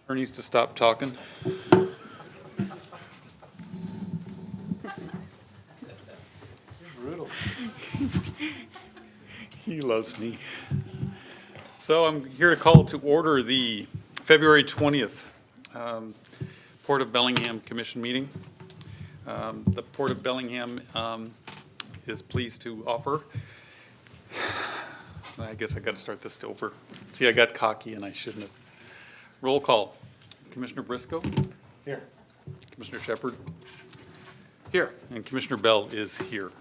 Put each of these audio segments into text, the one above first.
Attorneys to stop talking. Brutal. He loves me. So I'm here to call to order the February 20th Port of Bellingham Commission meeting. The Port of Bellingham is pleased to offer. I guess I got to start this over. See, I got cocky and I shouldn't have. Roll call. Commissioner Briscoe? Here. Commissioner Shepard? Here. And Commissioner Bell is here.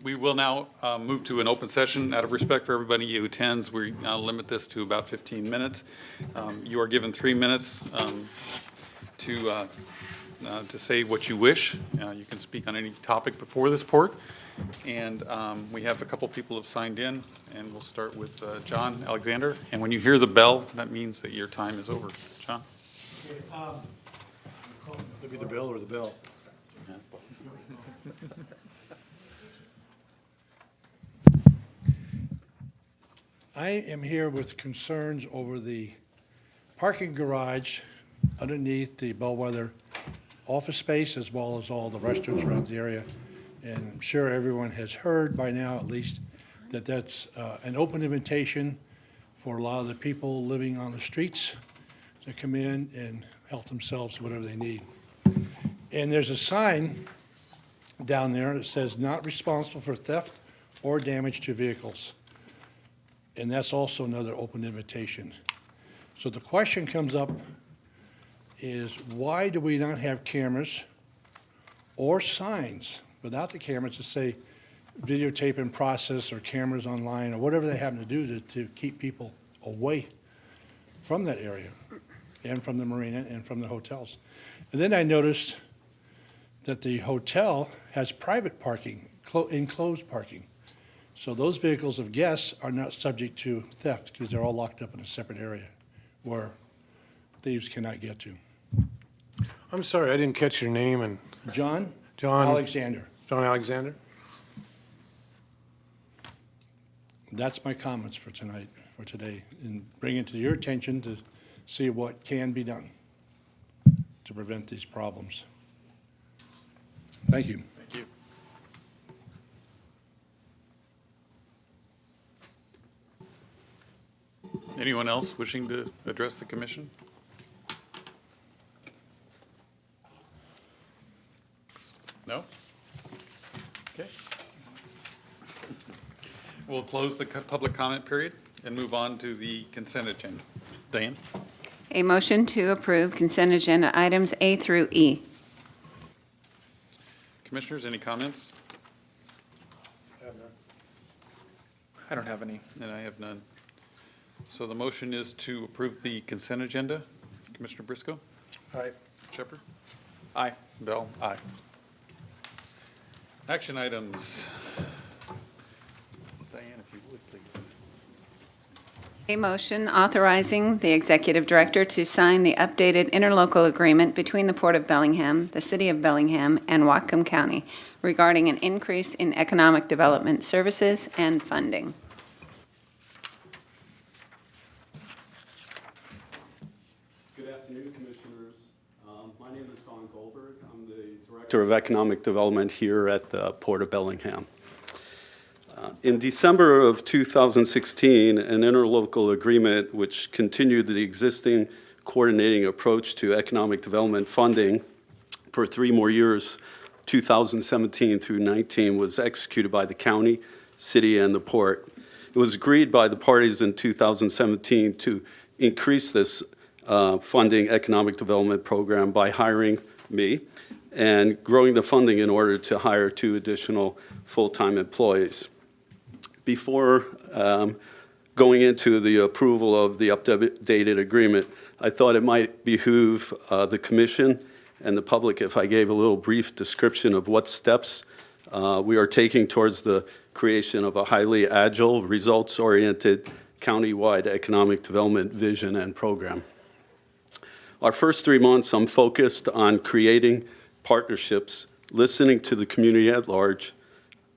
We will now move to an open session. Out of respect for everybody who attends, we limit this to about 15 minutes. You are given 3 minutes to say what you wish. You can speak on any topic before this port. And we have a couple people who have signed in, and we'll start with John Alexander. And when you hear the bell, that means that your time is over. John? Maybe the bill or the bill. I am here with concerns over the parking garage underneath the Bellwether office space, as well as all the restaurants around the area. And I'm sure everyone has heard by now, at least, that that's an open invitation for a lot of the people living on the streets to come in and help themselves to whatever they need. And there's a sign down there that says not responsible for theft or damage to vehicles. And that's also another open invitation. So the question comes up is, why do we not have cameras or signs without the cameras to say videotape in process, or cameras online, or whatever they happen to do to keep people away from that area and from the marina and from the hotels? And then I noticed that the hotel has private parking, enclosed parking. So those vehicles of guests are not subject to theft because they're all locked up in a separate area where thieves cannot get to. I'm sorry, I didn't catch your name and John John Alexander. John Alexander. That's my comments for tonight, for today, and bring it to your attention to see what can be done to prevent these problems. Thank you. Thank you. Anyone else wishing to address the commission? No? Okay. We'll close the public comment period and move on to the consent agenda. Diane? A motion to approve consent agenda items A through E. Commissioners, any comments? I don't have any. And I have none. So the motion is to approve the consent agenda. Commissioner Briscoe? Aye. Shepherd? Aye. Bell? Aye. Action items. Diane, if you would, please. A motion authorizing the executive director to sign the updated interlocal agreement between the Port of Bellingham, the City of Bellingham, and Whatcom County regarding an increase in economic development services and funding. Good afternoon, Commissioners. My name is Don Goldberg. I'm the Director of Economic Development here at the Port of Bellingham. In December of 2016, an interlocal agreement which continued the existing coordinating approach to economic development funding for 3 more years, 2017 through 19, was executed by the county, city, and the port. It was agreed by the parties in 2017 to increase this funding economic development program by hiring me and growing the funding in order to hire 2 additional full-time employees. Before going into the approval of the updated agreement, I thought it might behoove the commission and the public if I gave a little brief description of what steps we are taking towards the creation of a highly agile, results-oriented, county-wide economic development vision and program. Our first 3 months, I'm focused on creating partnerships, listening to the community at large,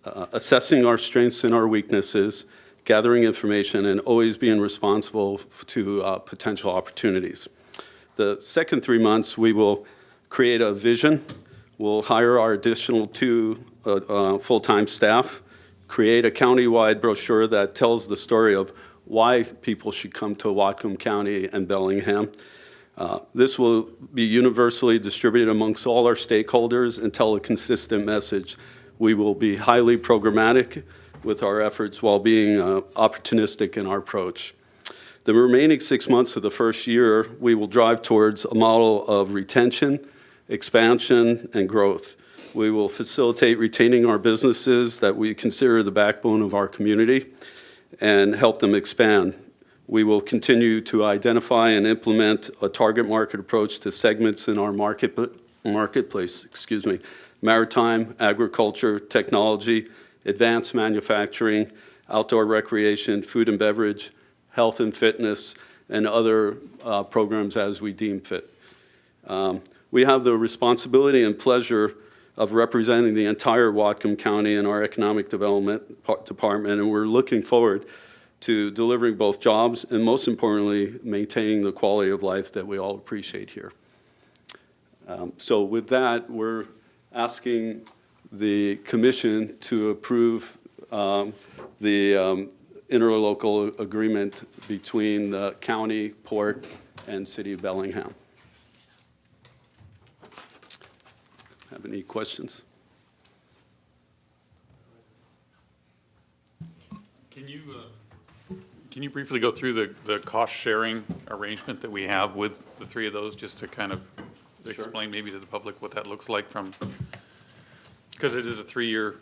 assessing our strengths and our weaknesses, gathering information, and always being responsible to potential opportunities. The second 3 months, we will create a vision. We'll hire our additional 2 full-time staff, create a countywide brochure that tells the story of why people should come to Whatcom County and Bellingham. This will be universally distributed amongst all our stakeholders and tell a consistent message. We will be highly programmatic with our efforts while being opportunistic in our approach. The remaining 6 months of the first year, we will drive towards a model of retention, expansion, and growth. We will facilitate retaining our businesses that we consider the backbone of our community and help them expand. We will continue to identify and implement a target market approach to segments in our marketplace, maritime, agriculture, technology, advanced manufacturing, outdoor recreation, food and beverage, health and fitness, and other programs as we deem fit. We have the responsibility and pleasure of representing the entire Whatcom County in our Economic Development Department, and we're looking forward to delivering both jobs and, most importantly, maintaining the quality of life that we all appreciate here. So with that, we're asking the commission to approve the interlocal agreement between the county, port, and city of Bellingham. Have any questions? Can you briefly go through the cost-sharing arrangement that we have with the 3 of those, just to kind of explain maybe to the public what that looks like from, because it is a 3-year.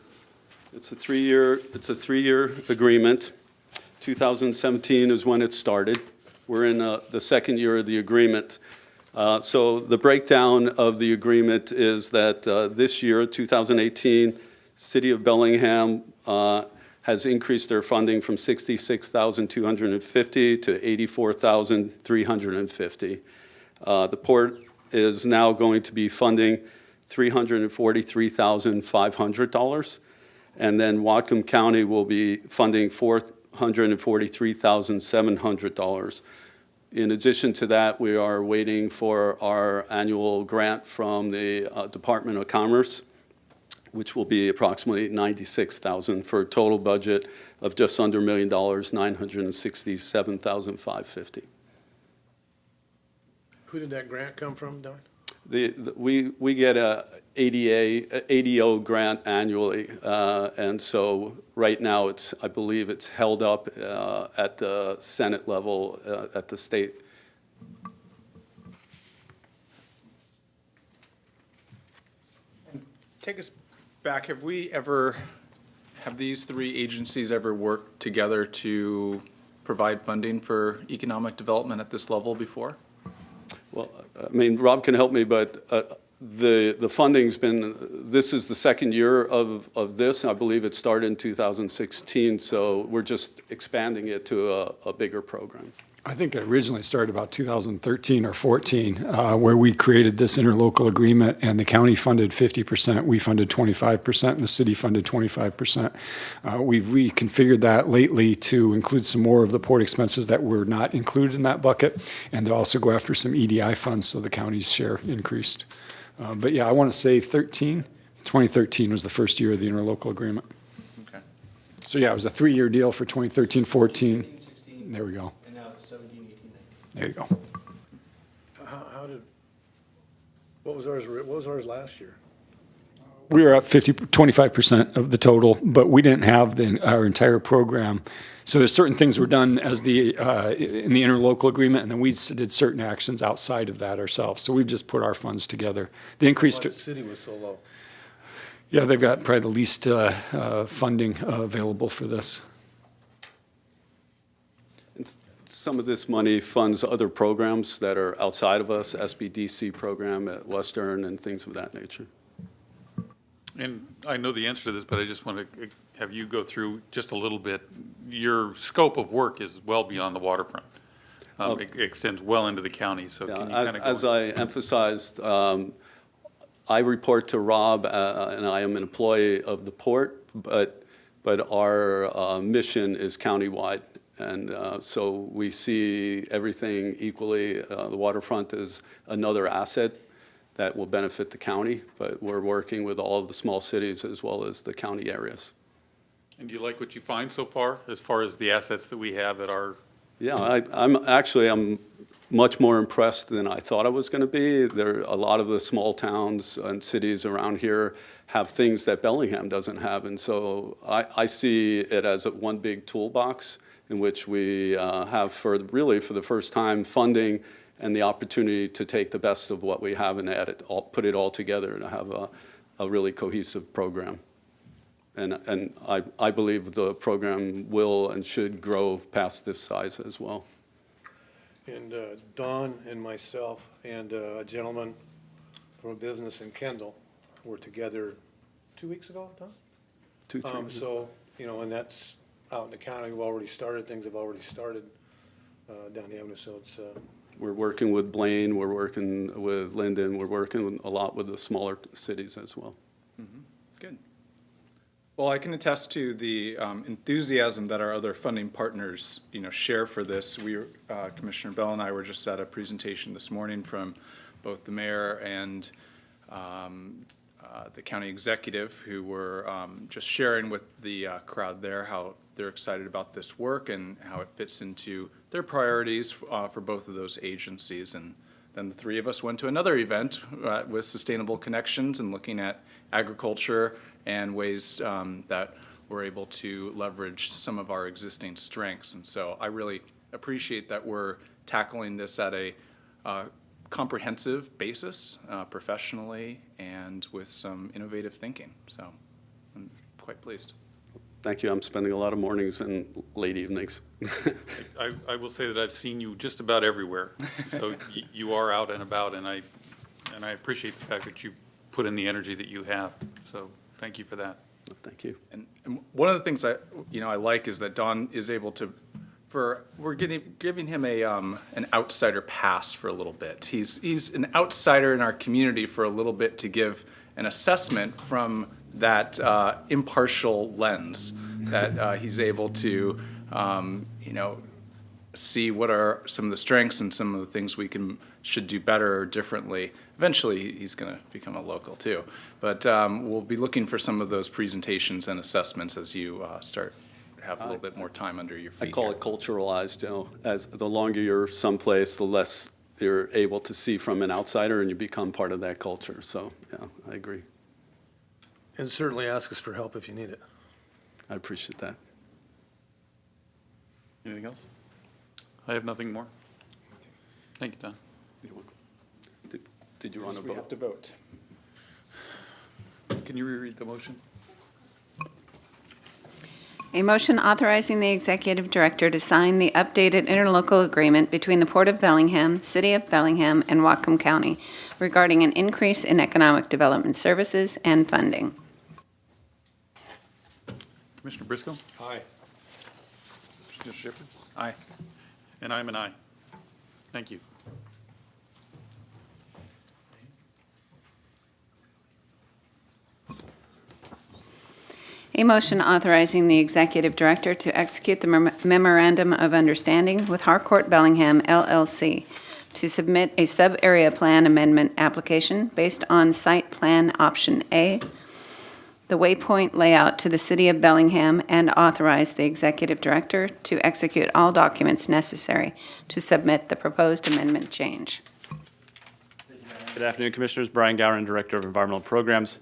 It's a three-year agreement. 2017 is when it started. We're in the second year of the agreement. So the breakdown of the agreement is that this year, 2018, City of Bellingham has increased their funding from $66,250 to $84,350. The port is now going to be funding $343,500, and then Whatcom County will be funding $443,700. In addition to that, we are waiting for our annual grant from the Department of Commerce, which will be approximately $96,000 for a total budget of just under $1 million, $967,550. Who did that grant come from, Don? We get a ADO grant annually, and so right now I believe it's held up at the Senate level at the state. Take us back, have these 3 agencies ever worked together to provide funding for economic development at this level before? Well, I mean, Rob can help me, but the funding's been, this is the second year of this. I believe it started in 2016, so we're just expanding it to a bigger program. I think it originally started about 2013 or 14, where we created this interlocal agreement, and the county funded 50%, we funded 25%, and the city funded 25%. We've reconfigured that lately to include some more of the port expenses that were not included in that bucket, and to also go after some EDI funds, so the county's share increased. But yeah, I want to say 2013 was the first year of the interlocal agreement. Okay. So yeah, it was a 3-year deal for 2013, 14. There we go. There you go. What was ours last year? We were at 25% of the total, but we didn't have our entire program. So there's certain things were done as in the interlocal agreement, and then we did certain actions outside of that ourselves. So we've just put our funds together. The increase Why the city was so low? yeah, they've got probably the least funding available for this. Some of this money funds other programs that are outside of us, SBDC program at Western and things of that nature. And I know the answer to this, but I just want to have you go through just a little bit. Your scope of work is well beyond the waterfront. It extends well into the county, so can you kind of go? As I emphasized, I report to Rob, and I am an employee of the port, but but our mission is countywide. And so we see everything equally. The waterfront is another asset that will benefit the county, but we're working with all of the small cities as well as the county areas. And do you like what you find so far as the assets that we have that are, Yeah, I'm much more impressed than I thought I was going to be. A lot of the small towns and cities around here have things that Bellingham doesn't have, and so I see it as one big toolbox in which we have for the first time funding and the opportunity to take the best of what we have and put it all together to have a really cohesive program. And I believe the program will and should grow past this size as well. And Don and myself and a gentleman from a business in Kendall were together 2 weeks ago, Don? 2, 3 minutes. So, and that's out in the county, we've already started, things have already started down the avenue, so it's, We're working with Blaine, we're working with Linden, we're working a lot with the smaller cities as well. Good. Well, I can attest to the enthusiasm that our other funding partners, share for this. Commissioner Bell and I were just at a presentation this morning from both the mayor and the county executive, who were just sharing with the crowd there how they're excited about this work and how it fits into their priorities for both of those agencies. And then the three of us went to another event with Sustainable Connections and looking at agriculture and ways that we're able to leverage some of our existing strengths. And so I really appreciate that we're tackling this at a comprehensive basis, professionally, and with some innovative thinking. So I'm quite pleased. Thank you. I'm spending a lot of mornings and late evenings. I will say that I've seen you just about everywhere. So you are out and about, and I appreciate the fact that you put in the energy that you have. So thank you for that. Thank you. And one of the things I like is that Don is able to, we're giving him an outsider pass for a little bit. He's an outsider in our community for a little bit to give an assessment from that impartial lens that he's able to, see what are some of the strengths and some of the things we should do better or differently. Eventually, he's going to become a local too. But we'll be looking for some of those presentations and assessments as you start to have a little bit more time under your feet. I call here. it culturalized, as the longer you're someplace, the less you're able to see from an outsider and you become part of that culture. So, yeah, I agree. and certainly ask us for help if you need it. I appreciate that. Anything else? I have nothing more. Thank you, Don. You're welcome. Did you want to We have vote? to vote. Can you reread the motion? A motion authorizing the executive director to sign the updated interlocal agreement between the Port of Bellingham, City of Bellingham, and Whatcom County regarding an increase in economic development services and funding. Commissioner Briscoe? Aye. Commissioner Shepherd? Aye. And I'm an aye. Thank you. A motion authorizing the executive director to execute the memorandum of understanding with Harcourt Bellingham LLC to submit a sub-area plan amendment application based on site plan option A, the waypoint layout to the City of Bellingham, and authorize the executive director to execute all documents necessary to submit the proposed amendment change. Good afternoon, Commissioners. Brian Gowron, Director of Environmental Programs.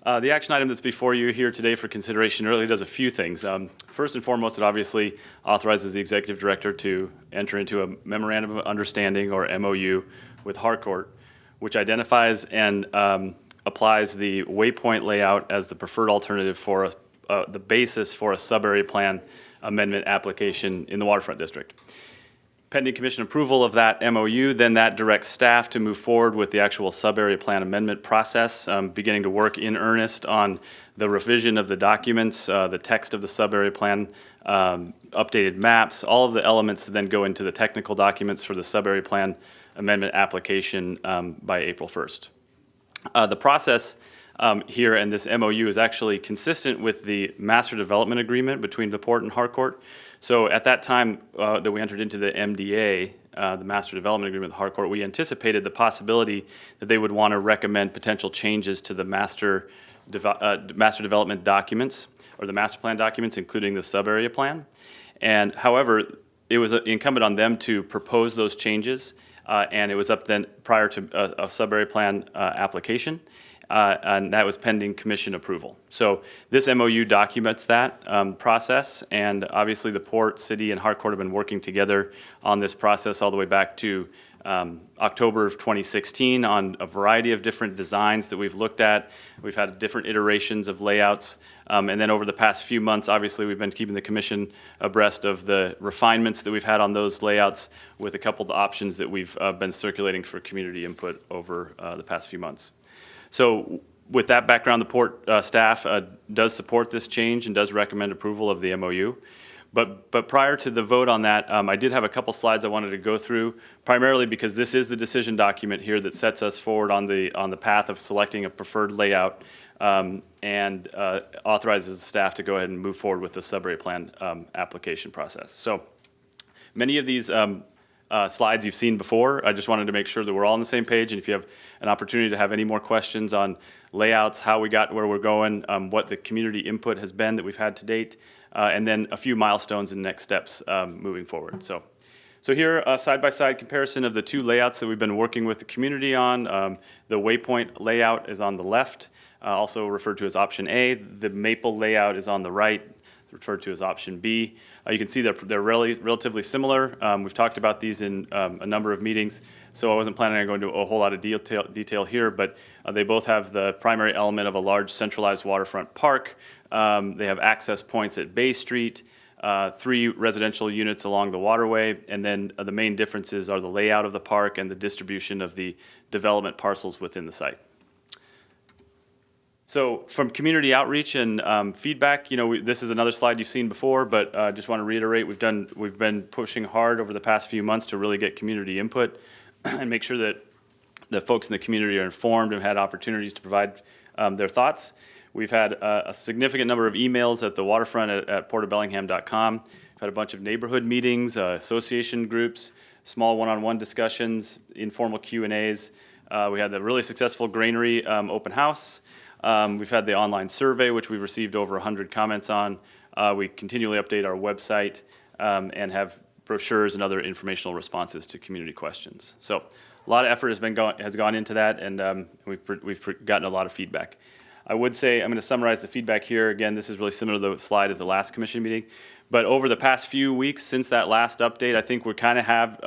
The action item that's before you here today for consideration really does a few things. First and foremost, it obviously authorizes the Executive Director to enter into a Memorandum of Understanding, or MOU, with Harcourt, which identifies and applies the waypoint layout as the preferred alternative for the basis for a sub-area plan amendment application in the Waterfront District. Pending Commission approval of that MOU, then that directs staff to move forward with the actual sub-area plan amendment process, beginning to work in earnest on the revision of the documents, the text of the sub-area plan, updated maps, all of the elements that then go into the technical documents for the sub-area plan amendment application by April 1st. The process here, and this MOU is actually consistent with the master development agreement between the port and Harcourt. So at that time that we entered into the MDA, the master development agreement with Harcourt, we anticipated the possibility that they would want to recommend potential changes to the master development documents or the master plan documents, including the sub-area plan. And however, it was incumbent on them to propose those changes, and it was up then prior to a sub-area plan application, and that was pending commission approval. So this MOU documents that process, and obviously the port, city, and Harcourt have been working together on this process all the way back to October of 2016 on a variety of different designs that we've looked at. We've had different iterations of layouts. And then over the past few months, obviously, we've been keeping the commission abreast of the refinements that we've had on those layouts with a couple of options that we've been circulating for community input over the past few months. So with that background, the port staff does support this change and does recommend approval of the MOU. But prior to the vote on that, I did have a couple slides I wanted to go through, primarily because this is the decision document here that sets us forward on the path of selecting a preferred layout and authorizes the staff to go ahead and move forward with the sub-area plan application process. So many of these slides you've seen before. I just wanted to make sure that we're all on the same page, and if you have an opportunity to have any more questions on layouts, how we got where we're going, what the community input has been that we've had to date, and then a few milestones and next steps moving forward. So here, a side-by-side comparison of the two layouts that we've been working with the community on. The Waypoint layout is on the left, also referred to as option A. The Maple layout is on the right, referred to as option B. You can see they're relatively similar. We've talked about these in a number of meetings, so I wasn't planning on going into a whole lot of detail here, but they both have the primary element of a large centralized waterfront park. They have access points at Bay Street, 3 residential units along the waterway, and then the main differences are the layout of the park and the distribution of the development parcels within the site. So from community outreach and feedback, this is another slide you've seen before, but I just want to reiterate, we've been pushing hard over the past few months to really get community input and make sure that the folks in the community are informed and had opportunities to provide their thoughts. We've had a significant number of emails at the waterfront at portofbellingham.com. We've had a bunch of neighborhood meetings, association groups, small one-on-one discussions, informal Q&As. We had a really successful granary open house. We've had the online survey, which we've received over 100 comments on. We continually update our website and have brochures and other informational responses to community questions. So a lot of effort has gone into that, and we've gotten a lot of feedback. I would say, I'm going to summarize the feedback here. Again, this is really similar to the slide at the last commission meeting. But over the past few weeks since that last update, I think we kind of have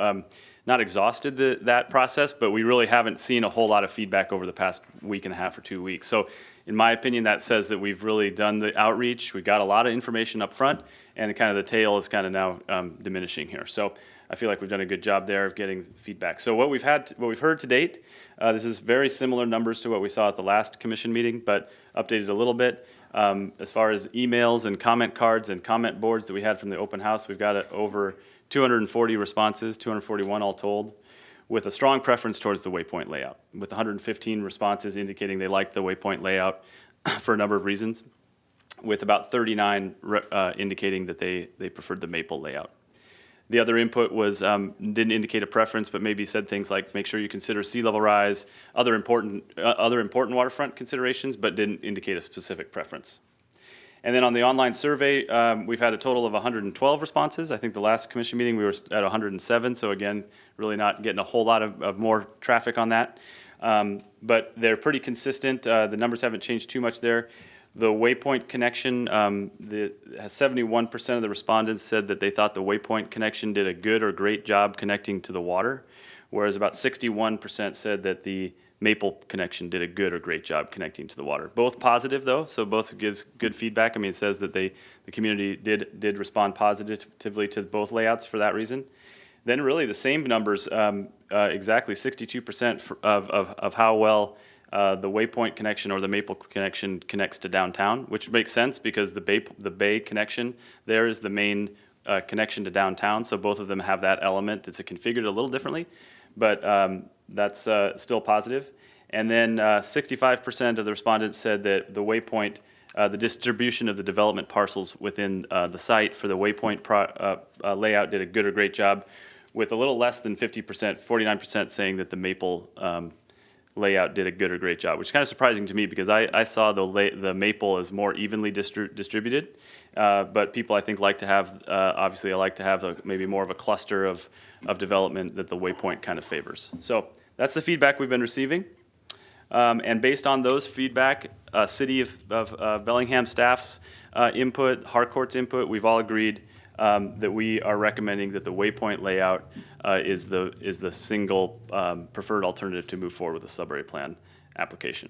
not exhausted that process, but we really haven't seen a whole lot of feedback over the past week and a half or 2 weeks. So in my opinion, that says that we've really done the outreach. We got a lot of information up front, and kind of the tail is kind of now diminishing here. So I feel like we've done a good job there of getting feedback. So what we've heard to date, this is very similar numbers to what we saw at the last commission meeting, but updated a little bit. As far as emails and comment cards and comment boards that we had from the open house, we've got over 240 responses, 241 all told, with a strong preference towards the Waypoint layout, with 115 responses indicating they liked the Waypoint layout for a number of reasons, with about 39 indicating that they preferred the Maple layout. The other input was, didn't indicate a preference, but maybe said things like, make sure you consider sea level rise, other important waterfront considerations, but didn't indicate a specific preference. And then on the online survey, we've had a total of 112 responses. I think the last commission meeting we were at 107, so again, really not getting a whole lot of more traffic on that. But they're pretty consistent. The numbers haven't changed too much there. The Waypoint connection, 71% of the respondents said that they thought the Waypoint connection did a good or great job connecting to the water, whereas about 61% said that the Maple connection did a good or great job connecting to the water. Both positive though, so both gives good feedback. I mean, it says that the community did respond positively to both layouts for that reason. Then really the same numbers, exactly 62% of how well the Waypoint connection or the Maple connection connects to downtown, which makes sense because the Bay connection there is the main connection to downtown, so both of them have that element. It's configured a little differently, but that's still positive. And then 65% of the respondents said that the waypoint, the distribution of the development parcels within the site for the waypoint layout did a good or great job, with a little less than 50%, 49% saying that the Maple layout did a good or great job, which is kind of surprising to me because I saw the Maple as more evenly distributed. But people, I think, like to have, obviously, I like to have maybe more of a cluster of development that the waypoint kind of favors. So that's the feedback we've been receiving. And based on those feedback, City of Bellingham staff's input, Harcourt's input, we've all agreed that we are recommending that the waypoint layout is the single preferred alternative to move forward with the sub-area plan application.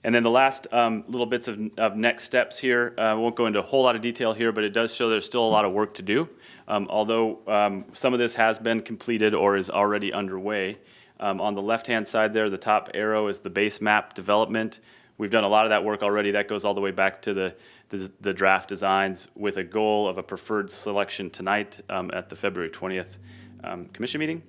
And then the last little bits of next steps here, I won't go into a whole lot of detail here, but it does show there's still a lot of work to do. Although some of this has been completed or is already underway. On the left-hand side there, the top arrow is the base map development. We've done a lot of that work already. That goes all the way back to the draft designs with a goal of a preferred selection tonight at the February 20th commission meeting.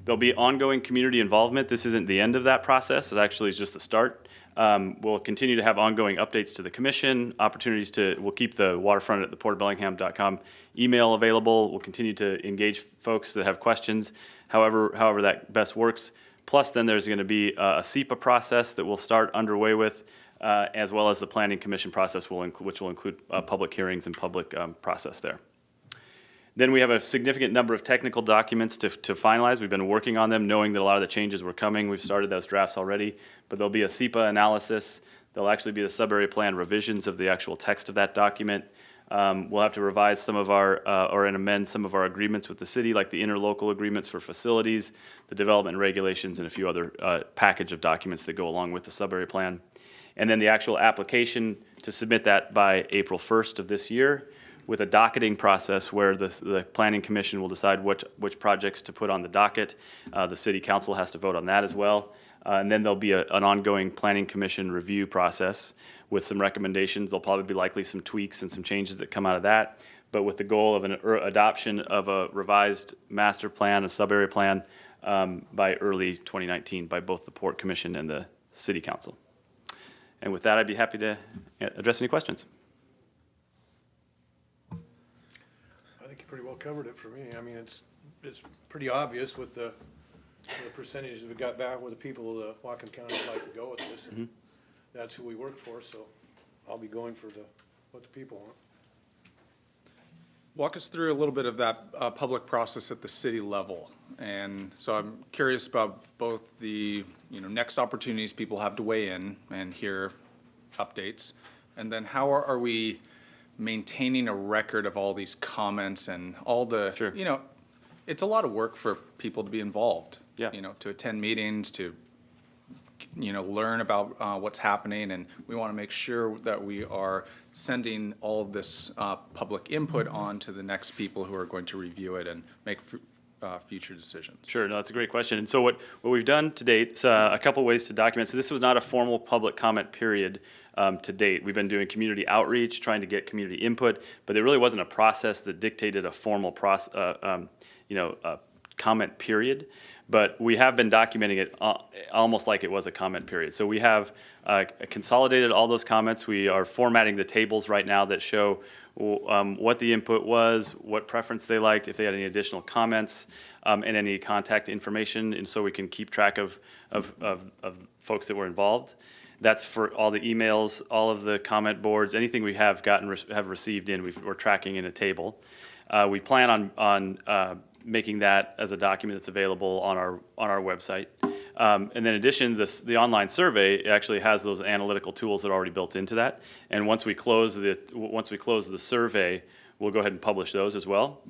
There'll be ongoing community involvement. This isn't the end of that process. It actually is just the start. We'll continue to have ongoing updates to the commission, we'll keep the waterfront at the portofbellingham.com email available. We'll continue to engage folks that have questions, however that best works. Plus, then there's going to be a SEPA process that we'll start underway with, as well as the Planning Commission process, which will include public hearings and public process there. Then we have a significant number of technical documents to finalize. We've been working on them, knowing that a lot of the changes were coming. We've started those drafts already, but there'll be a SEPA analysis. There'll actually be the sub-area plan revisions of the actual text of that document. We'll have to revise some of our, or amend some of our agreements with the city, like the interlocal agreements for facilities, the development regulations, and a few other package of documents that go along with the sub-area plan. And then the actual application to submit that by April 1st of this year, with a docketing process where the Planning Commission will decide which projects to put on the docket. The City Council has to vote on that as well. And then there'll be an ongoing Planning Commission review process with some recommendations. There'll probably be likely some tweaks and some changes that come out of that, but with the goal of an adoption of a revised master plan, a sub-area plan, by early 2019 by both the Port Commission and the City Council. And with that, I'd be happy to address any questions. I think you pretty well covered it for me. I mean, it's pretty obvious with the percentages we got back with the people of Whatcom County would like to go with this. And that's who we work for, so I'll be going for what the people want. Walk us through a little bit of that public process at the city level. And so I'm curious about both the next opportunities people have to weigh in and hear updates, and then how are we maintaining a record of all these comments and all the, Sure. It's a lot of work for people to be involved. Yeah. To attend meetings, to, learn about what's happening, and we want to make sure that we are sending all of this public input on to the next people who are going to review it and make future decisions. Sure, no, that's a great question. And so what we've done to date, a couple ways to document. So this was not a formal public comment period to date. We've been doing community outreach, trying to get community input, but there really wasn't a process that dictated a formal comment period. But we have been documenting it almost like it was a comment period. So we have consolidated all those comments. We are formatting the tables right now that show what the input was, what preference they liked, if they had any additional comments, and any contact information, and so we can keep track of folks that were involved. That's for all the emails, all of the comment boards, anything we have received in, we're tracking in a table. We plan on making that as a document that's available on our website. And then in addition, the online survey actually has those analytical tools that are already built into that. And once we close the survey, we'll go ahead and publish those as well.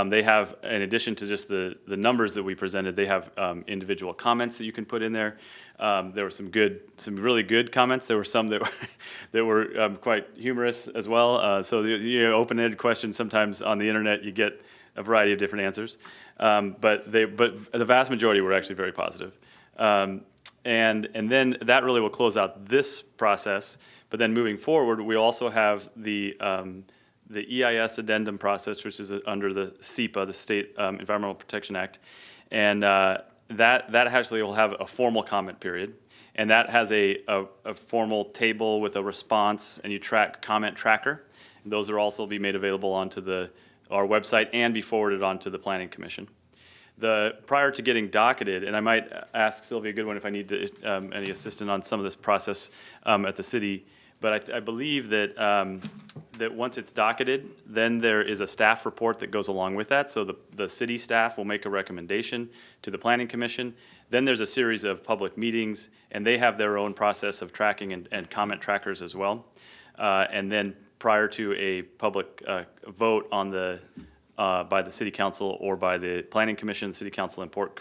They have, in addition to just the numbers that we presented, they have individual comments that you can put in there. There were some really good comments. There were some that were quite humorous as well. So the open-ended questions, sometimes on the internet you get a variety of different answers, but the vast majority were actually very positive. And then that really will close out this process. But then moving forward, we also have the EIS addendum process, which is under the SEPA, the State Environmental Protection Act, and that actually will have a formal comment period. And that has a formal table with a response, and you track comment tracker. And those are also be made available onto our website and be forwarded onto the Planning Commission. Prior to getting docketed, and I might ask Sylvia Goodwin if I need any assistance on some of this process at the city, but I believe that that once it's docketed, then there is a staff report that goes along with that. So the city staff will make a recommendation to the Planning Commission. Then there's a series of public meetings, and they have their own process of tracking and comment trackers as well. And then prior to a public vote on by the City Council or by the Planning Commission, City Council and Port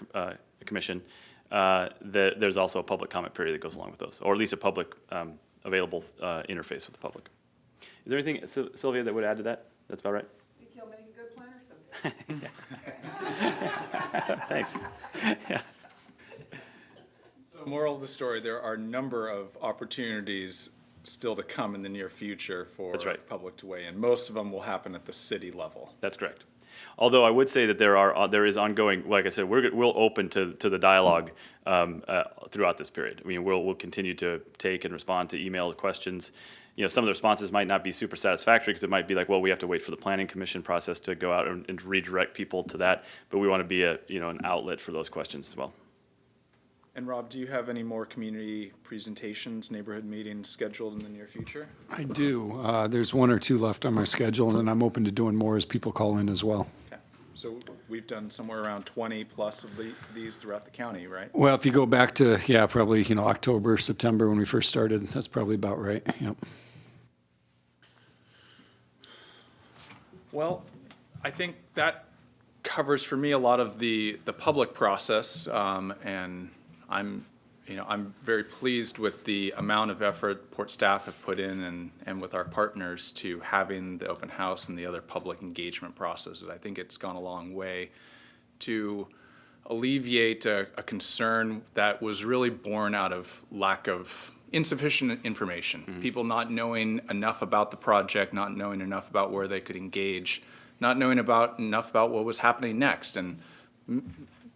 Commission, there's also a public comment period that goes along with those, or at least a public available interface with the public. Is there anything, Sylvia, that would add to that? That's about right? I think you'll make a good planner someday. Thanks. So moral of the story, there are a number of opportunities still to come in the near future for That's right. public to weigh in. Most of them will happen at the city level. That's correct. Although I would say that there is ongoing, like I said, we'll open to the dialogue throughout this period. I mean, we'll continue to take and respond to email questions. You know, some of the responses might not be super satisfactory because it might be like, well, we have to wait for the Planning Commission process to go out and redirect people to that. But we want to be an outlet for those questions as well. And Rob, do you have any more community presentations, neighborhood meetings scheduled in the near future? I do. There's 1 or 2 left on my schedule, and I'm open to doing more as people call in as well. Okay. So we've done somewhere around 20 plus of these throughout the county, right? Well, if you go back to, probably, October, September when we first started, that's probably about right. Yep. Well, I think that covers for me a lot of the public process, and I'm very pleased with the amount of effort Port staff have put in and with our partners to having the open house and the other public engagement processes. I think it's gone a long way to alleviate a concern that was really born out of lack of insufficient information. Mm-hmm. People not knowing enough about the project, not knowing enough about where they could engage, not knowing enough about what was happening next. And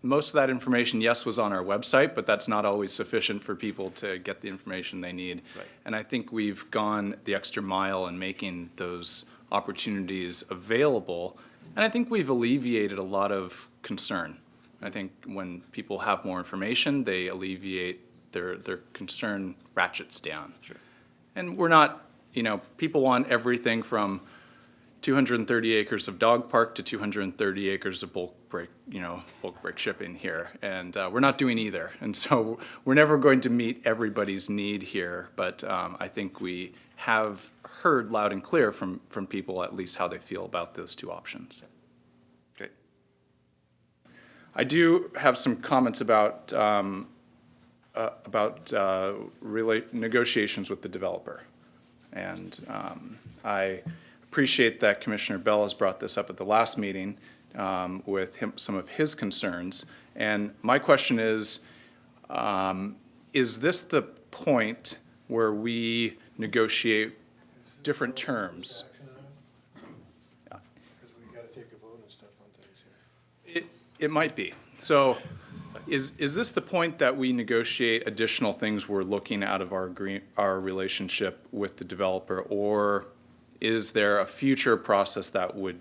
most of that information, yes, was on our website, but that's not always sufficient for people to get the information they need. Right. And I think we've gone the extra mile in making those opportunities available. And I think we've alleviated a lot of concern. I think when people have more information, they alleviate their concern ratchets down. Sure. And we're not, people want everything from 230 acres of dog park to 230 acres of bulk break shipping here. And we're not doing either. And so we're never going to meet everybody's need here. But I think we have heard loud and clear from people at least how they feel about those two options. Great. I do have some comments about negotiations with the developer. And I appreciate that Commissioner Bell has brought this up at the last meeting with some of his concerns. And my question is this the point where we negotiate different terms? Because we gotta take a vote and stuff on things here. It might be. So is this the point that we negotiate additional things we're looking out of our relationship with the developer? Or is there a future process that would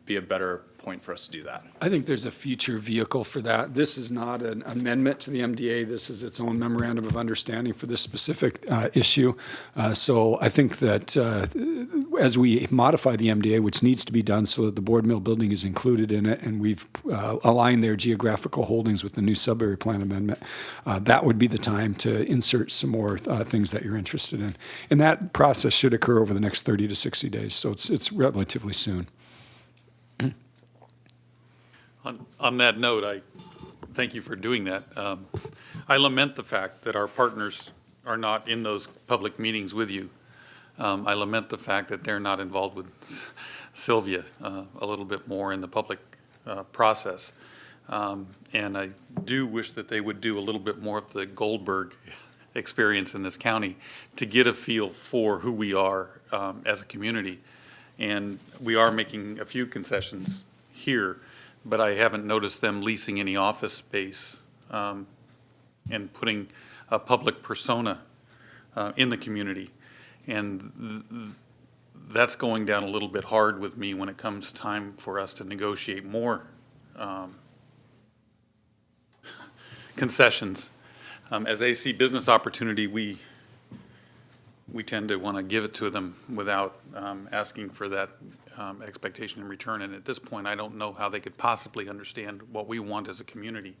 be a better point for us to do that? I think there's a future vehicle for that. This is not an amendment to the MDA. This is its own memorandum of understanding for this specific issue. So I think that as we modify the MDA, which needs to be done so that the Board Mill building is included in it, and we've aligned their geographical holdings with the new sub-area plan amendment, that would be the time to insert some more things that you're interested in. And that process should occur over the next 30 to 60 days, so it's relatively soon. On that note, I thank you for doing that. I lament the fact that our partners are not in those public meetings with you. I lament the fact that they're not involved with Sylvia a little bit more in the public process. And I do wish that they would do a little bit more of the Goldberg experience in this county to get a feel for who we are as a community. And we are making a few concessions here, but I haven't noticed them leasing any office space and putting a public persona in the community. And that's going down a little bit hard with me when it comes time for us to negotiate more concessions. As they see business opportunity, we tend to want to give it to them without asking for that expectation in return. And at this point, I don't know how they could possibly understand what we want as a community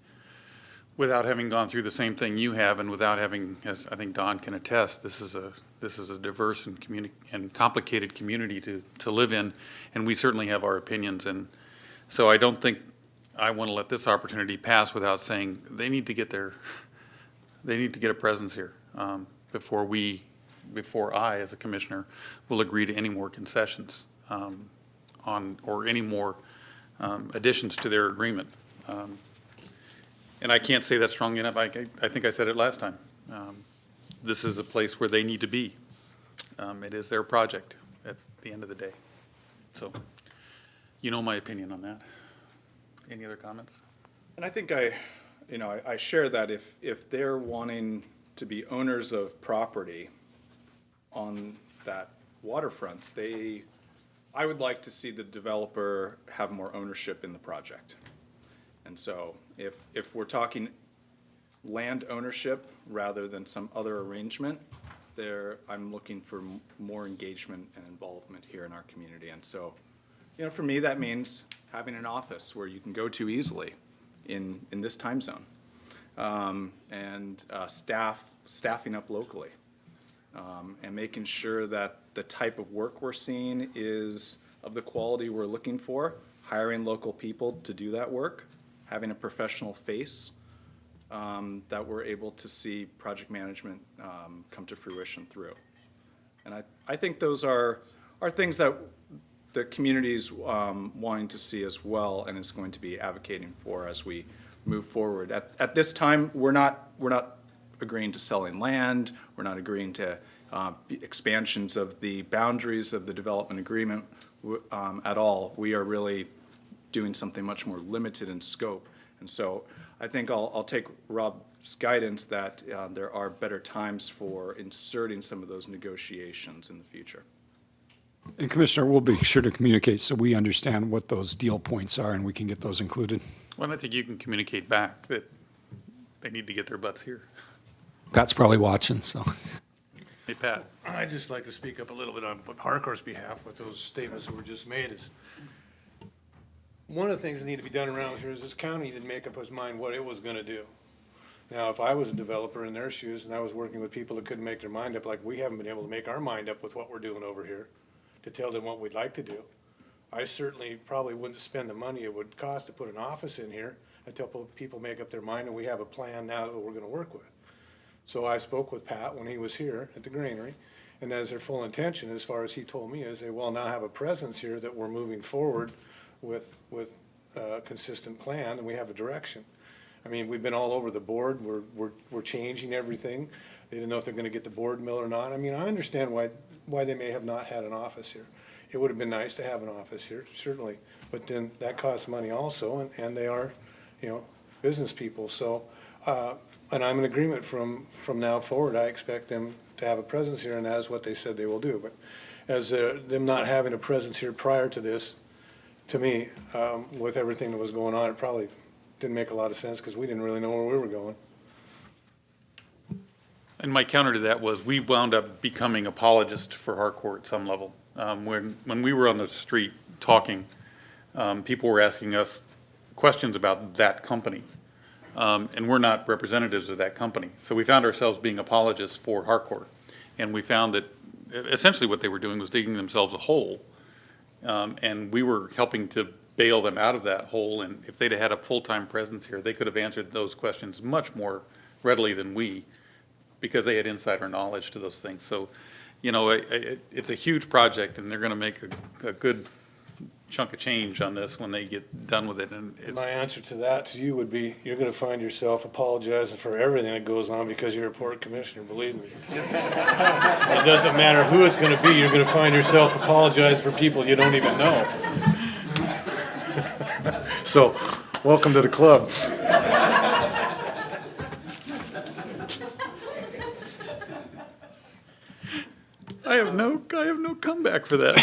without having gone through the same thing you have, and without having, as I think Don can attest, this is a diverse and complicated community to live in, and we certainly have our opinions. And so I don't think I want to let this opportunity pass without saying they need to get a presence here before I, as a commissioner, will agree to any more concessions or any more additions to their agreement. And I can't say that strongly enough. I think I said it last time. This is a place where they need to be. It is their project at the end of the day. So, you know my opinion on that. Any other comments? And I think I share that if they're wanting to be owners of property on that waterfront, I would like to see the developer have more ownership in the project. And so if we're talking land ownership rather than some other arrangement, I'm looking for more engagement and involvement here in our community. And so, for me, that means having an office where you can go to easily in this time zone, and staffing up locally, and making sure that the type of work we're seeing is of the quality we're looking for, hiring local people to do that work, having a professional face that we're able to see project management come to fruition through. And I think those are things that the community's wanting to see as well, and is going to be advocating for as we move forward. At this time, we're not agreeing to selling land. We're not agreeing to expansions of the boundaries of the development agreement at all. We are really doing something much more limited in scope. And so I think I'll take Rob's guidance that there are better times for inserting some of those negotiations in the future. And Commissioner, we'll be sure to communicate so we understand what those deal points are and we can get those included. Well, I think you can communicate back that they need to get their butts here. Pat's probably watching, so. Hey, Pat. I'd just like to speak up a little bit on Harcourt's behalf with those statements that were just made. Is one of the things that need to be done around here is this county didn't make up its mind what it was gonna do. Now, if I was a developer in their shoes and I was working with people that couldn't make their mind up, like we haven't been able to make our mind up with what we're doing over here, to tell them what we'd like to do, I certainly probably wouldn't spend the money it would cost to put an office in here until people make up their mind and we have a plan now that we're gonna work with. So I spoke with Pat when he was here at the granary, and that is their full intention, as far as he told me, is they will now have a presence here that we're moving forward with a consistent plan, and we have a direction. I mean, we've been all over the board, we're changing everything. They didn't know if they're gonna get the board mill or not. I mean, I understand why they may have not had an office here. It would have been nice to have an office here, certainly, but then that costs money also, and they are, business people, so, and I'm in agreement from now forward. I expect them to have a presence here, and that is what they said they will do. But as them not having a presence here prior to this, to me, with everything that was going on, it probably didn't make a lot of sense because we didn't really know where we were going. And my counter to that was we wound up becoming apologists for Harcourt at some level. When we were on the street talking, people were asking us questions about that company. And we're not representatives of that company. So we found ourselves being apologists for Harcourt. And we found that essentially what they were doing was digging themselves a hole. And we were helping to bail them out of that hole. And if they'd had a full-time presence here, they could have answered those questions much more readily than we, because they had insider knowledge to those things. So, it's a huge project, and they're going to make a good chunk of change on this when they get done with it. And it's, My answer to that to you would be, you're gonna find yourself apologizing for everything that goes on because you're a port commissioner, believe me. It doesn't matter who it's gonna be, you're gonna find yourself apologizing for people you don't even know. So, welcome to the club. back for that.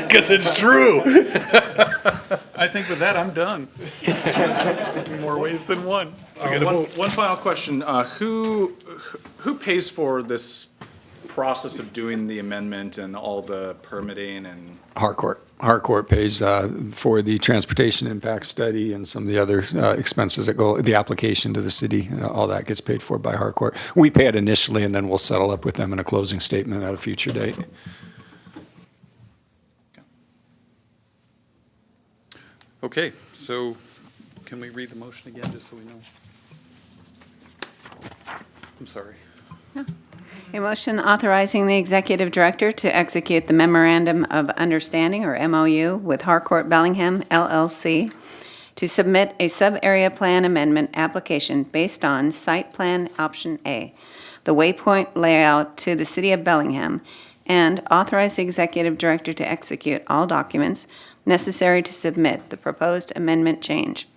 Because it's true. I think with that, I'm done. In more ways than one. One final question. Who pays for this process of doing the amendment and all the permitting and? Harcourt. Harcourt pays for the transportation impact study and some of the other expenses that go, the application to the city, all that gets paid for by Harcourt. We pay it initially, and then we'll settle up with them in a closing statement at a future date. Okay, so can we read the motion again, just so we know? I'm sorry. A motion authorizing the executive director to execute the memorandum of understanding, or MOU, with Harcourt Bellingham LLC to submit a sub-area plan amendment application based on Site Plan Option A, the waypoint layout to the city of Bellingham, and authorize the executive director to execute all documents necessary to submit the proposed amendment change.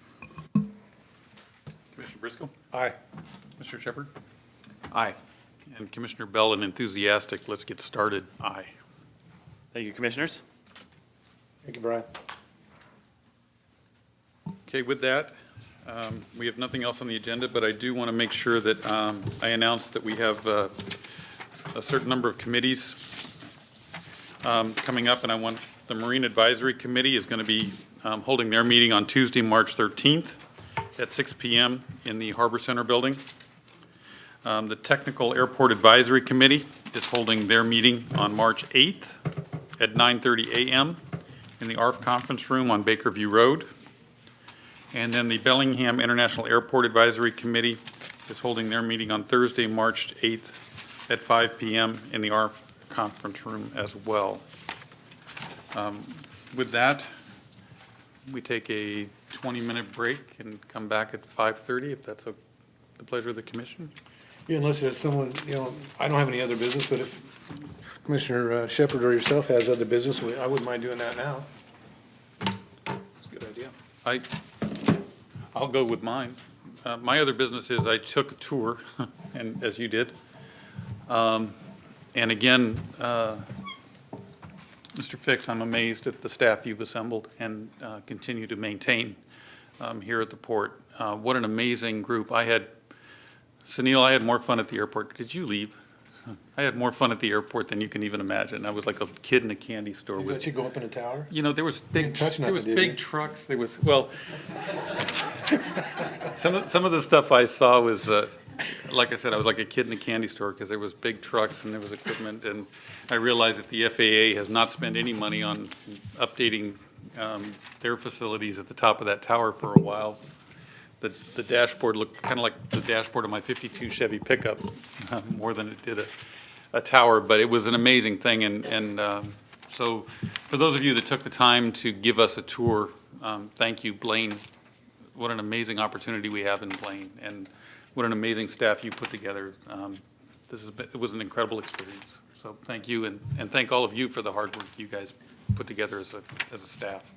Commissioner Briscoe? Aye. Mr. Shepherd? Aye. And Commissioner Bell, an enthusiastic, let's get started, aye. Thank you, Commissioners. Thank you, Brian. Okay, with that, we have nothing else on the agenda, but I do want to make sure that I announce that we have a certain number of committees coming up, and I want, the Marine Advisory Committee is going to be holding their meeting on Tuesday, March 13th at 6 p.m. in the Harbor Center building. The Technical Airport Advisory Committee is holding their meeting on March 8th at 9:30 a.m. in the ARF Conference Room on Bakerview Road. And then the Bellingham International Airport Advisory Committee is holding their meeting on Thursday, March 8th at 5 p.m. in the ARF Conference Room as well. With that, we take a 20-minute break and come back at 5:30, if that's the pleasure of the commission. Yeah, unless there's someone, I don't have any other business, but if Commissioner Shepherd or yourself has other business, I wouldn't mind doing that now. That's a good idea. I'll go with mine. My other business is I took a tour, and as you did. And again, Mr. Fix, I'm amazed at the staff you've assembled and continue to maintain here at the port. What an amazing group. Sunil, I had more fun at the airport. Did you leave? I had more fun at the airport than you can even imagine. I was like a kid in a candy store You with. let you go up in a tower? There was big, touch there was nothing, did you? big trucks, there was, well, some of the stuff I saw was, like I said, I was like a kid in a candy store because there was big trucks and there was equipment, and I realized that the FAA has not spent any money on updating their facilities at the top of that tower for a while. The dashboard looked kind of like the dashboard of my 52 Chevy pickup, more than it did a tower, but it was an amazing thing. And so for those of you that took the time to give us a tour, thank you, Blaine. What an amazing opportunity we have in Blaine, and what an amazing staff you put together. It was an incredible experience. So thank you, and thank all of you for the hard work you guys put together as a staff.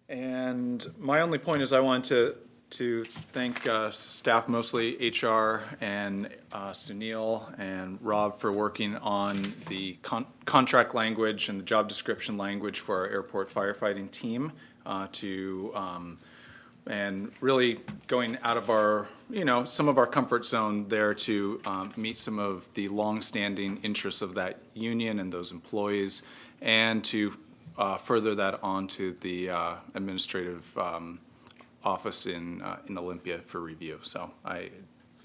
And my only point is I wanted to thank staff, mostly HR and Sunil and Rob, for working on the contract language and the job description language for our airport firefighting team and really going out of our, some of our comfort zone there to meet some of the longstanding interests of that union and those employees, and to further that on to the administrative office in Olympia for review. So I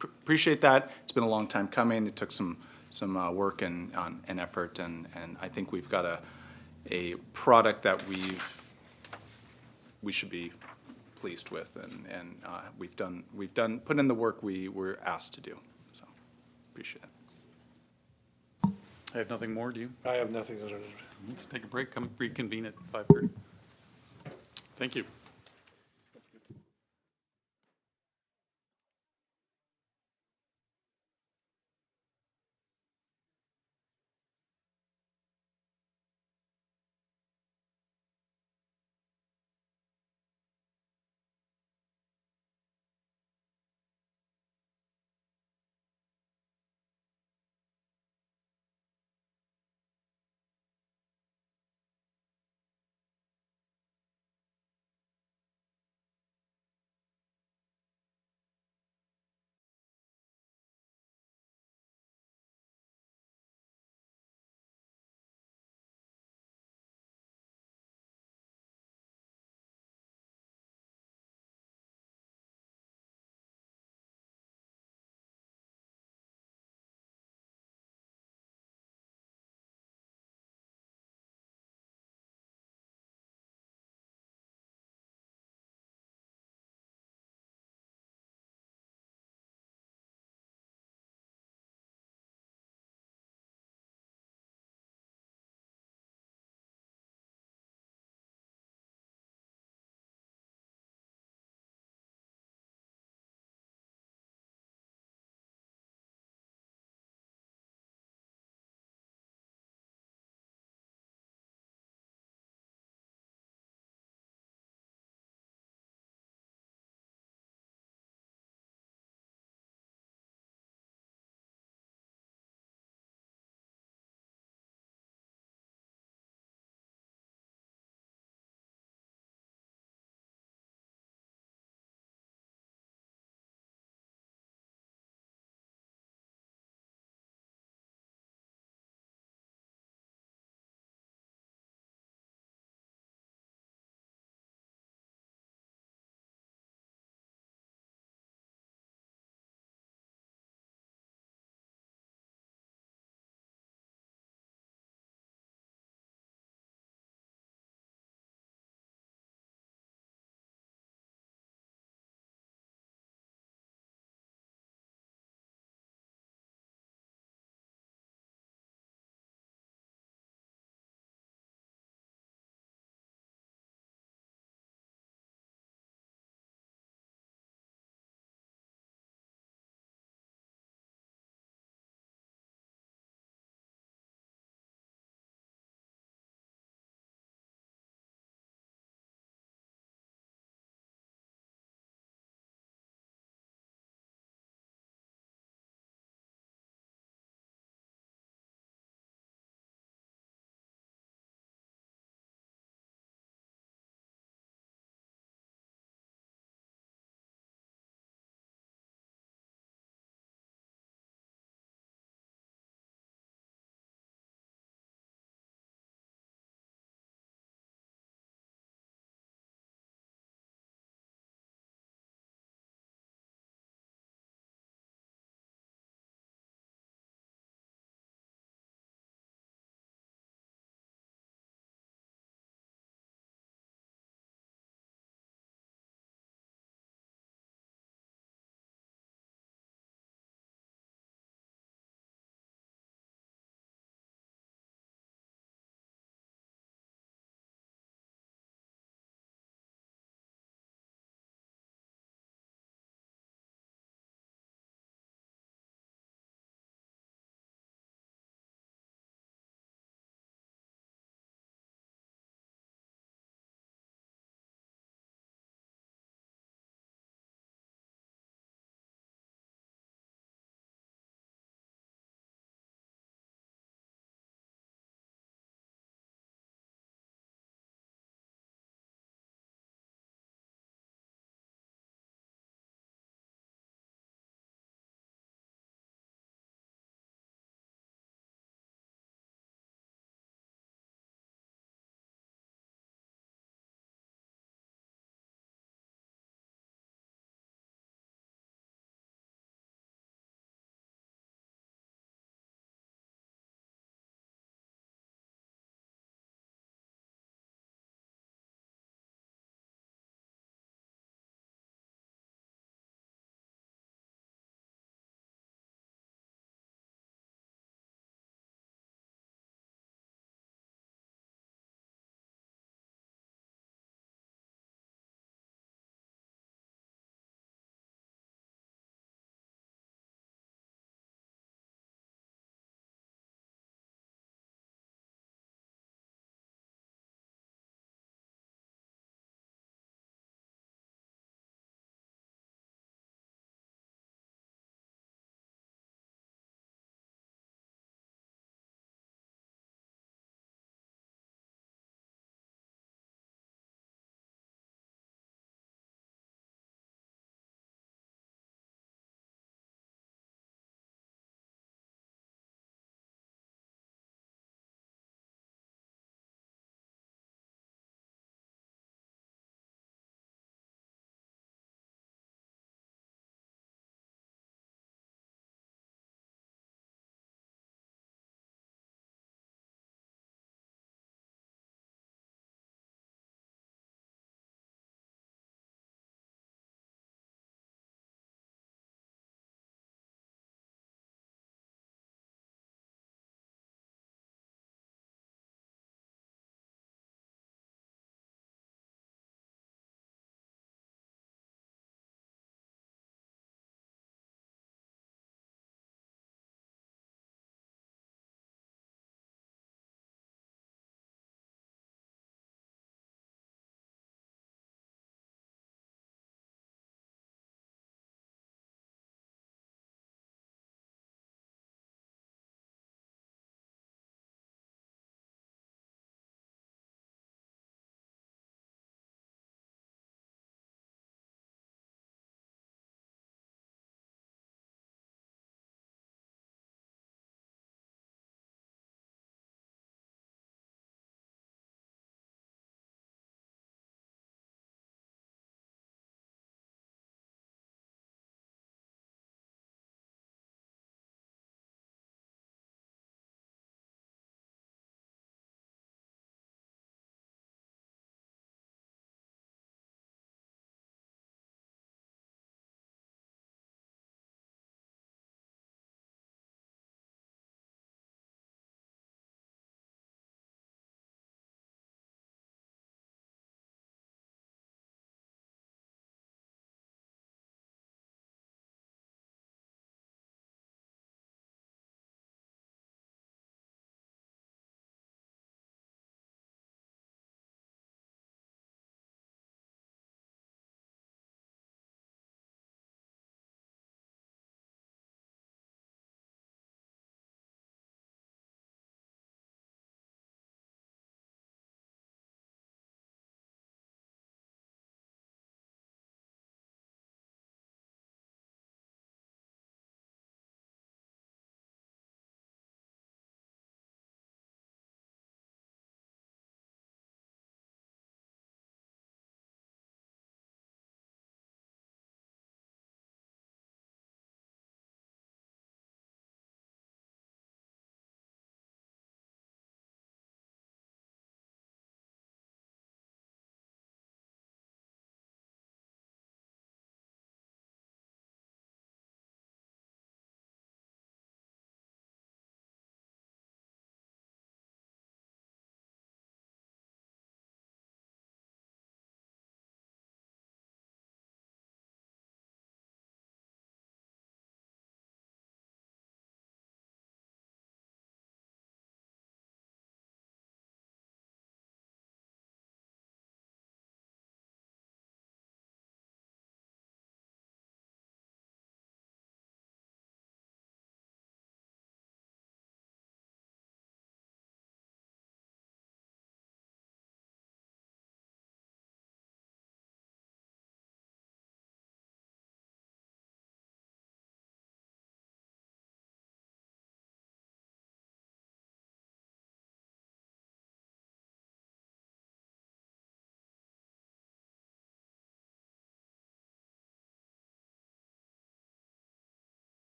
appreciate that. It's been a long time coming. It took some work and effort, and I think we've got a product that we should be pleased with, and we've put in the work we were asked to do. So appreciate it. I have nothing more, do you? I have nothing. Let's take a break, come reconvene at 5:30. Thank you.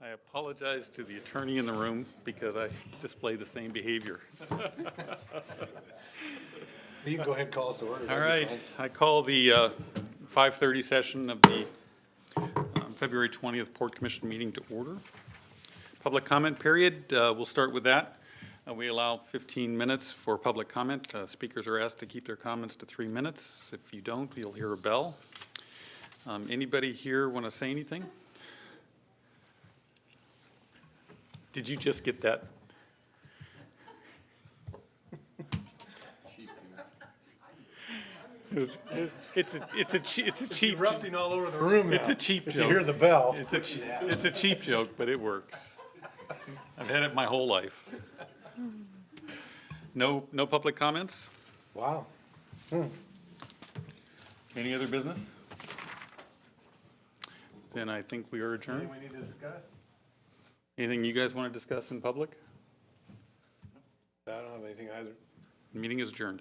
I apologize to the attorney in the room because I display the same behavior. You can go ahead and call us to order. All that'd be right, fine. I call the 5:30 session of the February 20th Port Commission meeting to order. Public comment period, we'll start with that. We allow 15 minutes for public comment. Speakers are asked to keep their comments to 3 minutes. If you don't, you'll hear a bell. Anybody here want to say anything? Did you just get that? It's a cheap, Erupting all over the room now. it's a cheap If joke. you hear the bell. It's a cheap joke, but it works. I've had it my whole life. No public comments? Wow. Any other business? Then I think we are adjourned. Anything we need to discuss? Anything you guys want to discuss in public? I don't have anything either. Meeting is adjourned.